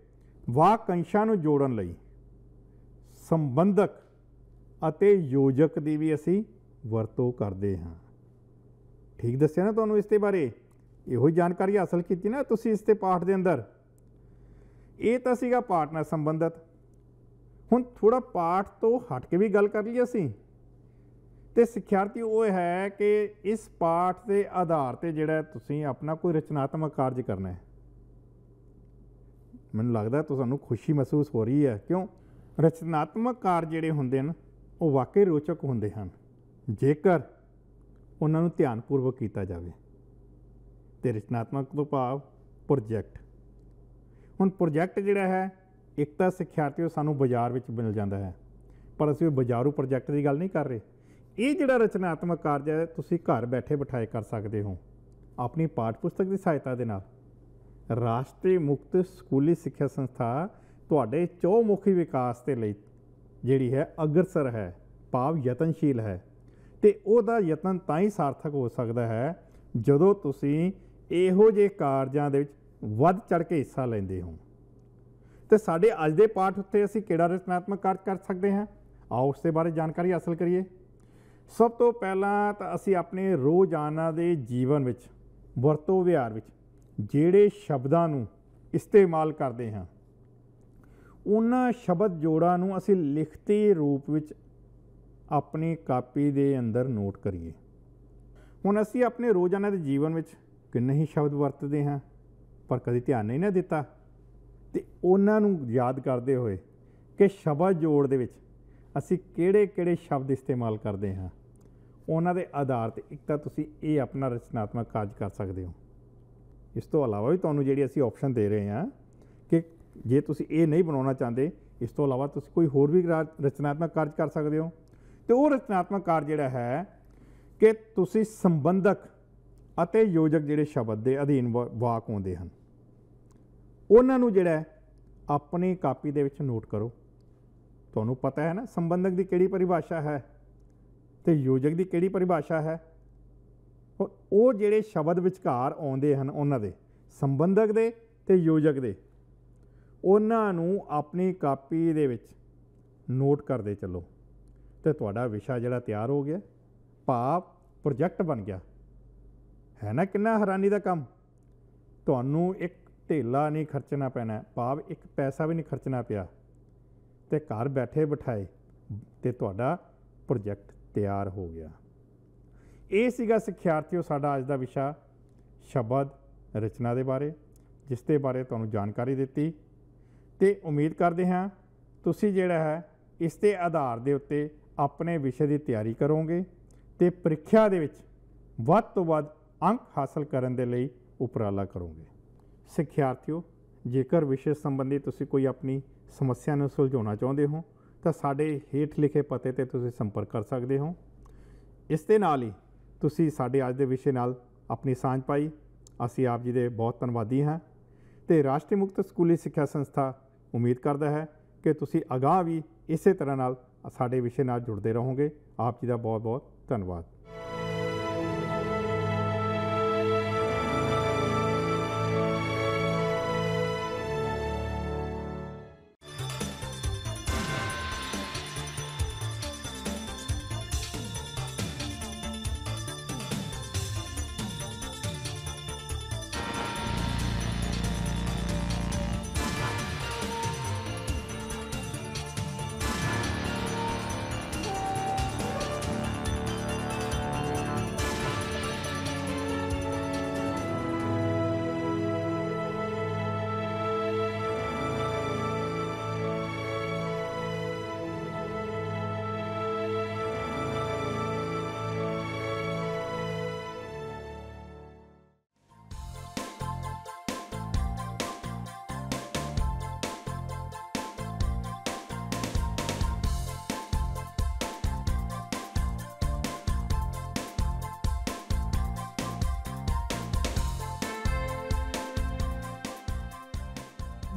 ਵਾਕੰਸ਼ਾਂ ਨੂੰ ਜੋੜਨ ਲਈ ਸੰਬੰਧਕ ਅਤੇ ਯੋਜਕ ਦੀ ਵੀ ਅਸੀਂ ਵਰਤੋਂ ਕਰਦੇ ਹਾਂ। ਠੀਕ ਦੱਸਿਆ ਨਾ ਤੁਹਾਨੂੰ ਇਸ ਦੇ ਬਾਰੇ? ਇਹੋ ਹੀ ਜਾਣਕਾਰੀ ਹਾਸਲ ਕੀਤੀ ਨਾ ਤੁਸੀਂ ਇਸ ਦੇ ਪਾਠ ਦੇ ਅੰਦਰ। ਇਹ ਤਾਂ ਸੀਗਾ ਪਾਠ ਨਾਲ ਸੰਬੰਧਿਤ। ਹੁਣ ਥੋੜ੍ਹਾ ਪਾਠ ਤੋਂ ਹਟ ਕੇ ਵੀ ਗੱਲ ਕਰ ਲਈਏ ਅਸੀਂ। ਅਤੇ ਸਿੱਖਿਆਰਥੀ ਉਹ ਹੈ ਕਿ ਇਸ ਪਾਠ ਦੇ ਆਧਾਰ 'ਤੇ ਜਿਹੜਾ ਤੁਸੀਂ ਆਪਣਾ ਕੋਈ ਰਚਨਾਤਮਕ ਕਾਰਜ ਕਰਨਾ ਹੈ। ਮੈਨੂੰ ਲੱਗਦਾ ਤੁਹਾਨੂੰ ਖੁਸ਼ੀ ਮਹਿਸੂਸ ਹੋ ਰਹੀ ਹੈ। ਕਿਉਂ? ਰਚਨਾਤਮਕ ਕਾਰਜ ਜਿਹੜੇ ਹੁੰਦੇ ਹਨ ਉਹ ਵਾਕਈ ਰੋਚਕ ਹੁੰਦੇ ਹਨ। ਜੇਕਰ ਉਹਨਾਂ ਨੂੰ ਧਿਆਨਪੂਰਵਕ ਕੀਤਾ ਜਾਵੇ। ਤੇ ਰਚਨਾਤਮਕ ਤੋਂ ਭਾਵ ਪ੍ਰੋਜੈਕਟ। ਹੁਣ ਪ੍ਰੋਜੈਕਟ ਜਿਹੜਾ ਹੈ, ਇੱਕ ਤਾਂ ਸਿੱਖਿਆਰਥੀਓ ਸਾਨੂੰ ਬਾਜ਼ਾਰ ਵਿੱਚ ਮਿਲ ਜਾਂਦਾ ਹੈ, ਪਰ ਅਸੀਂ ਉਹ ਬਾਜ਼ਾਰੂ ਪ੍ਰੋਜੈਕਟ ਦੀ ਗੱਲ ਨਹੀਂ ਕਰ ਰਹੇ। ਇਹ ਜਿਹੜਾ ਰਚਨਾਤਮਕ ਕਾਰਜ ਹੈ, ਤੁਸੀਂ ਘਰ ਬੈਠੇ ਬਿਠਾਏ ਕਰ ਸਕਦੇ ਹੋ ਆਪਣੀ ਪਾਠ ਪੁਸਤਕ ਦੀ ਸਹਾਇਤਾ ਦੇ ਨਾਲ। ਰਾਸ਼ਟਰੀ ਮੁਕਤ ਸਕੂਲੀ ਸਿੱਖਿਆ ਸੰਸਥਾ ਤੁਹਾਡੇ ਚਹੁੰਮੁਖੀ ਵਿਕਾਸ ਦੇ ਲਈ ਜਿਹੜੀ ਹੈ ਅਗਰਸਰ ਹੈ, ਭਾਵ ਯਤਨਸ਼ੀਲ ਹੈ। ਤੇ ਉਹਦਾ ਯਤਨ ਤਾਂ ਹੀ ਸਾਰਥਕ ਹੋ ਸਕਦਾ ਹੈ ਜਦੋਂ ਤੁਸੀਂ ਇਹੋ ਜਿਹੇ ਕਾਰਜਾਂ ਦੇ ਵਿੱਚ ਵੱਧ ਚੜ੍ਹ ਕੇ ਹਿੱਸਾ ਲੈਂਦੇ ਹੋ। ਤੇ ਸਾਡੇ ਅੱਜ ਦੇ ਪਾਠ ਉੱਤੇ ਅਸੀਂ ਕਿਹੜਾ ਰਚਨਾਤਮਕ ਕਾਰਜ ਕਰ ਸਕਦੇ ਹਾਂ, ਆਓ ਉਸ ਦੇ ਬਾਰੇ ਜਾਣਕਾਰੀ ਹਾਸਲ ਕਰੀਏ। ਸਭ ਤੋਂ ਪਹਿਲਾਂ ਤਾਂ ਅਸੀਂ ਆਪਣੇ ਰੋਜ਼ਾਨਾ ਦੇ ਜੀਵਨ ਵਿੱਚ ਵਰਤੋਂ ਵਿਹਾਰ ਵਿੱਚ ਜਿਹੜੇ ਸ਼ਬਦਾਂ ਨੂੰ ਇਸਤੇਮਾਲ ਕਰਦੇ ਹਾਂ, ਉਹਨਾਂ ਸ਼ਬਦ ਜੋੜਾਂ ਨੂੰ ਅਸੀਂ ਲਿਖਤੀ ਰੂਪ ਵਿੱਚ ਆਪਣੀ ਕਾਪੀ ਦੇ ਅੰਦਰ ਨੋਟ ਕਰੀਏ। ਹੁਣ ਅਸੀਂ ਆਪਣੇ ਰੋਜ਼ਾਨਾ ਦੇ ਜੀਵਨ ਵਿੱਚ ਕਿੰਨੇ ਹੀ ਸ਼ਬਦ ਵਰਤਦੇ ਹਾਂ, ਪਰ ਕਦੀ ਧਿਆਨ ਨਹੀਂ ਨਾ ਦਿੱਤਾ। ਤੇ ਉਹਨਾਂ ਨੂੰ ਯਾਦ ਕਰਦੇ ਹੋਏ ਕਿ ਸ਼ਬਦ ਜੋੜ ਦੇ ਵਿੱਚ ਅਸੀਂ ਕਿਹੜੇ ਸ਼ਬਦ ਇਸਤੇਮਾਲ ਕਰਦੇ ਹਾਂ, ਉਹਨਾਂ ਦੇ ਆਧਾਰ 'ਤੇ ਇੱਕ ਤਾਂ ਤੁਸੀਂ ਇਹ ਆਪਣਾ ਰਚਨਾਤਮਕ ਕਾਰਜ ਕਰ ਸਕਦੇ ਹੋ। ਇਸ ਤੋਂ ਇਲਾਵਾ ਵੀ ਤੁਹਾਨੂੰ ਜਿਹੜੀ ਅਸੀਂ ਆਪਸ਼ਨ ਦੇ ਰਹੇ ਹਾਂ ਕਿ ਜੇ ਤੁਸੀਂ ਇਹ ਨਹੀਂ ਬਣਾਉਣਾ ਚਾਹੁੰਦੇ, ਇਸ ਤੋਂ ਇਲਾਵਾ ਤੁਸੀਂ ਕੋਈ ਹੋਰ ਵੀ ਰਚਨਾਤਮਕ ਕਾਰਜ ਕਰ ਸਕਦੇ ਹੋ। ਤੇ ਉਹ ਰਚਨਾਤਮਕ ਕਾਰਜ ਜਿਹੜਾ ਹੈ ਕਿ ਤੁਸੀਂ ਸੰਬੰਧਕ ਅਤੇ ਯੋਜਕ ਜਿਹੜੇ ਸ਼ਬਦ ਦੇ ਅਧੀਨ ਵਾਕ ਆਉਂਦੇ ਹਨ, ਉਹਨਾਂ ਨੂੰ ਜਿਹੜਾ ਆਪਣੀ ਕਾਪੀ ਦੇ ਵਿੱਚ ਨੋਟ ਕਰੋ। ਤੁਹਾਨੂੰ ਪਤਾ ਹੈ ਨਾ ਸੰਬੰਧਕ ਦੀ ਕਿਹੜੀ ਪਰਿਭਾਸ਼ਾ ਹੈ ਤੇ ਯੋਜਕ ਦੀ ਕਿਹੜੀ ਪਰਿਭਾਸ਼ਾ ਹੈ। ਉਹ ਜਿਹੜੇ ਸ਼ਬਦ ਵਿਚਕਾਰ ਆਉਂਦੇ ਹਨ, ਉਹਨਾਂ ਦੇ ਸੰਬੰਧਕ ਦੇ ਤੇ ਯੋਜਕ ਦੇ, ਉਹਨਾਂ ਨੂੰ ਆਪਣੀ ਕਾਪੀ ਦੇ ਵਿੱਚ ਨੋਟ ਕਰਦੇ ਚੱਲੋ। ਤੇ ਤੁਹਾਡਾ ਵਿਸ਼ਾ ਜਿਹੜਾ ਤਿਆਰ ਹੋ ਗਿਆ, ਭਾਵ ਪ੍ਰੋਜੈਕਟ ਬਣ ਗਿਆ ਹੈ ਨਾ। ਕਿੰਨਾ ਹੈਰਾਨੀ ਦਾ ਕੰਮ। ਤੁਹਾਨੂੰ ਇੱਕ ਢੇਲਾ ਨਹੀਂ ਖਰਚਣਾ ਪੈਣਾ, ਭਾਵ ਇੱਕ ਪੈਸਾ ਵੀ ਨਹੀਂ ਖਰਚਣਾ ਪਿਆ, ਤੇ ਘਰ ਬੈਠੇ ਬਿਠਾਏ ਤੇ ਤੁਹਾਡਾ ਪ੍ਰੋਜੈਕਟ ਤਿਆਰ ਹੋ ਗਿਆ। ਇਹ ਸੀਗਾ ਸਿੱਖਿਆਰਥੀਓ ਸਾਡਾ ਅੱਜ ਦਾ ਵਿਸ਼ਾ ਸ਼ਬਦ ਰਚਨਾ ਦੇ ਬਾਰੇ, ਜਿਸ ਦੇ ਬਾਰੇ ਤੁਹਾਨੂੰ ਜਾਣਕਾਰੀ ਦਿੱਤੀ। ਤੇ ਉਮੀਦ ਕਰਦੇ ਹਾਂ ਤੁਸੀਂ ਜਿਹੜਾ ਹੈ ਇਸ ਦੇ ਆਧਾਰ ਦੇ ਉੱਤੇ ਆਪਣੇ ਵਿਸ਼ੇ ਦੀ ਤਿਆਰੀ ਕਰੋਗੇ ਤੇ ਪ੍ਰੀਖਿਆ ਦੇ ਵਿੱਚ ਵੱਧ ਤੋਂ ਵੱਧ ਅੰਕ ਹਾਸਲ ਕਰਨ ਦੇ ਲਈ ਉਪਰਾਲਾ ਕਰੋਗੇ। ਸਿੱਖਿਆਰਥੀਓ, ਜੇਕਰ ਵਿਸ਼ੇ ਸੰਬੰਧੀ ਤੁਸੀਂ ਕੋਈ ਆਪਣੀ ਸਮੱਸਿਆ ਨੂੰ ਸੁਲਝਾਉਣਾ ਚਾਹੁੰਦੇ ਹੋ ਤਾਂ ਸਾਡੇ ਹੇਠ ਲਿਖੇ ਪਤੇ 'ਤੇ ਤੁਸੀਂ ਸੰਪਰਕ ਕਰ ਸਕਦੇ ਹੋ। ਇਸ ਦੇ ਨਾਲ ਹੀ ਤੁਸੀਂ ਸਾਡੇ ਅੱਜ ਦੇ ਵਿਸ਼ੇ ਨਾਲ ਆਪਣੀ ਸਾਂਝ ਪਾਈ। ਅਸੀਂ ਆਪ ਜੀ ਦੇ ਬਹੁਤ ਧੰਨਵਾਦੀ ਹਾਂ। ਤੇ ਰਾਸ਼ਟਰੀ ਮੁਕਤ ਸਕੂਲੀ ਸਿੱਖਿਆ ਸੰਸਥਾ ਉਮੀਦ ਕਰਦਾ ਹੈ ਕਿ ਤੁਸੀਂ ਅਗਾਂਹ ਵੀ ਇਸੇ ਤਰ੍ਹਾਂ ਨਾਲ ਸਾਡੇ ਵਿਸ਼ੇ ਨਾਲ ਜੁੜਦੇ ਰਹੋਗੇ। ਆਪ ਜੀ ਦਾ ਬਹੁਤ ਬਹੁਤ ਧੰਨਵਾਦ।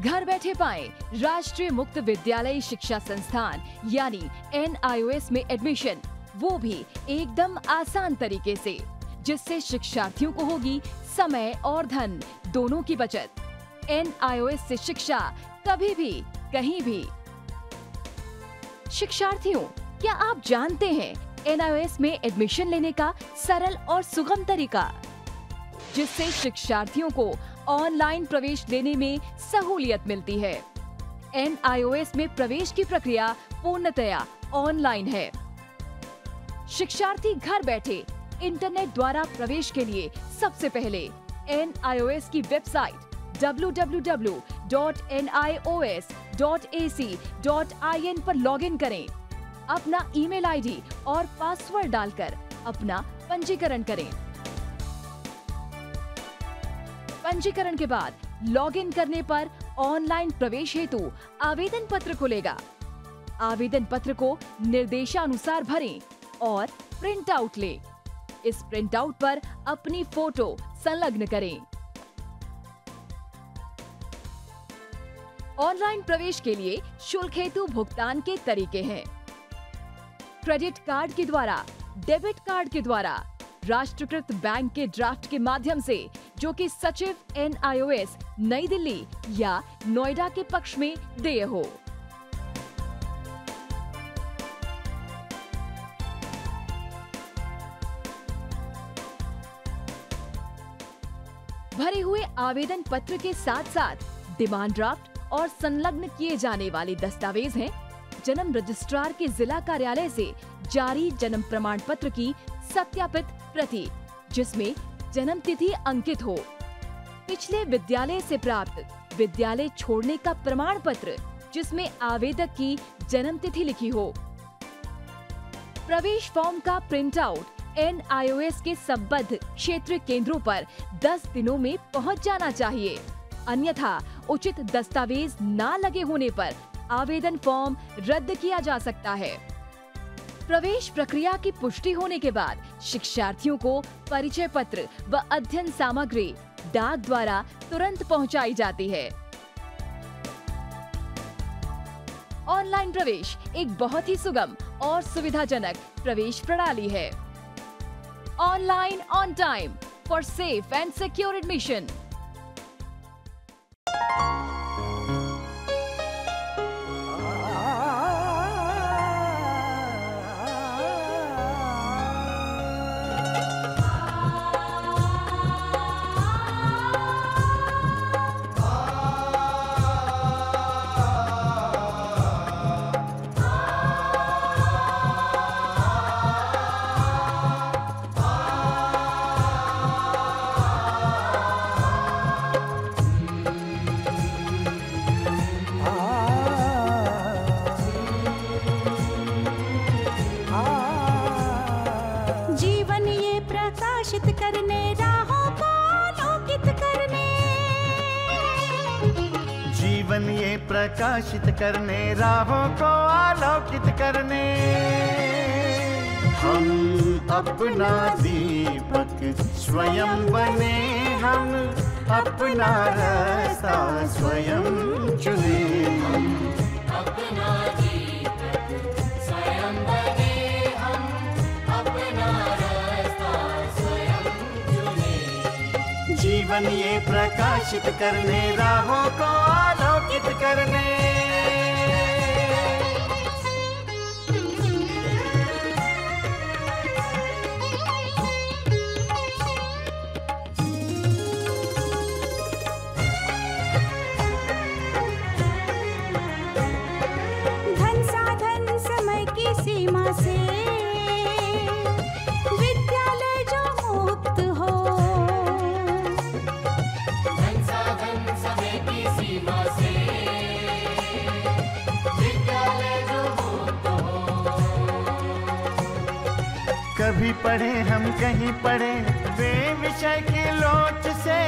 घर बैठे पाए राष्ट्रीय मुक्त विद्यालय शिक्षा संस्थान यानी NIOS में एडमिशन, वो भी एकदम आसान तरीके से, जिससे शिक्षार्थियों को होगी समय और धन दोनों की बचत। NIOS से शिक्षा कभी भी कहीं भी। शिक्षार्थियों, क्या आप जानते हैं NIOS में एडमिशन लेने का सरल और सुगम तरीका, जिससे शिक्षार्थियों को ऑनलाइन प्रवेश लेने में सहूलियत मिलती है। NIOS में प्रवेश की प्रक्रिया पूर्णतया ऑनलाइन है। शिक्षार्थी घर बैठे इंटरनेट द्वारा प्रवेश के लिए सबसे पहले NIOS की वेबसाइट www.nios.ac.in पर लॉगिन करें। अपना ईमेल आईडी और पासवर्ड डालकर अपना पंजीकरण करें। पंजीकरण के बाद लॉगिन करने पर ऑनलाइन प्रवेश हेतु आवेदन पत्र खुलेगा। आवेदन पत्र को निर्देशानुसार भरें और प्रिंट आउट लें। इस प्रिंट आउट पर अपनी फोटो संलग्न करें। ऑनलाइन प्रवेश के लिए शुल्क हेतु भुगतान के तरीके हैं: क्रेडिट कार्ड के द्वारा, डेबिट कार्ड के द्वारा, राष्ट्रीयकृत बैंक के ड्राफ्ट के माध्यम से, जो कि सचिव NIOS नई दिल्ली या नोएडा के पक्ष में देय हो। भरे हुए आवेदन पत्र के साथ साथ डिमांड ड्राफ्ट और संलग्न किए जाने वाले दस्तावेज हैं: जन्म रजिस्ट्रार के जिला कार्यालय से जारी जन्म प्रमाण पत्र की सत्यापित प्रति, जिसमें जन्म तिथि अंकित हो, पिछले विद्यालय से प्राप्त विद्यालय छोड़ने का प्रमाण पत्र, जिसमें आवेदक की जन्म तिथि लिखी हो। प्रवेश फॉर्म का प्रिंट आउट NIOS के संबद्ध क्षेत्रीय केंद्रों पर 10 दिनों में पहुंच जाना चाहिए, अन्यथा उचित दस्तावेज न लगे होने पर आवेदन फॉर्म रद्द किया जा सकता है। प्रवेश प्रक्रिया की पुष्टि होने के बाद शिक्षार्थियों को परिचय पत्र व अध्ययन सामग्री डाक द्वारा तुरंत पहुंचाई जाती है। ऑनलाइन प्रवेश एक बहुत ही सुगम और सुविधाजनक प्रवेश प्रणाली है। Online on time for safe and secure admission. जीवन ये प्रकाशित करने, राहों को आलोकित करने, हम अपना दीपक स्वयं बने, हम अपना रास्ता स्वयं चुने। हम अपना दीपक स्वयं बने, हम अपना रास्ता स्वयं चुने। जीवन ये प्रकाशित करने, राहों को आलोकित करने। धन साधन समय की सीमा से विद्यालय जो मुक्त हो, धन साधन समय की सीमा से विद्यालय जो मुक्त हो। कभी पढ़े हम कहीं पढ़े वे विषय की लोच से,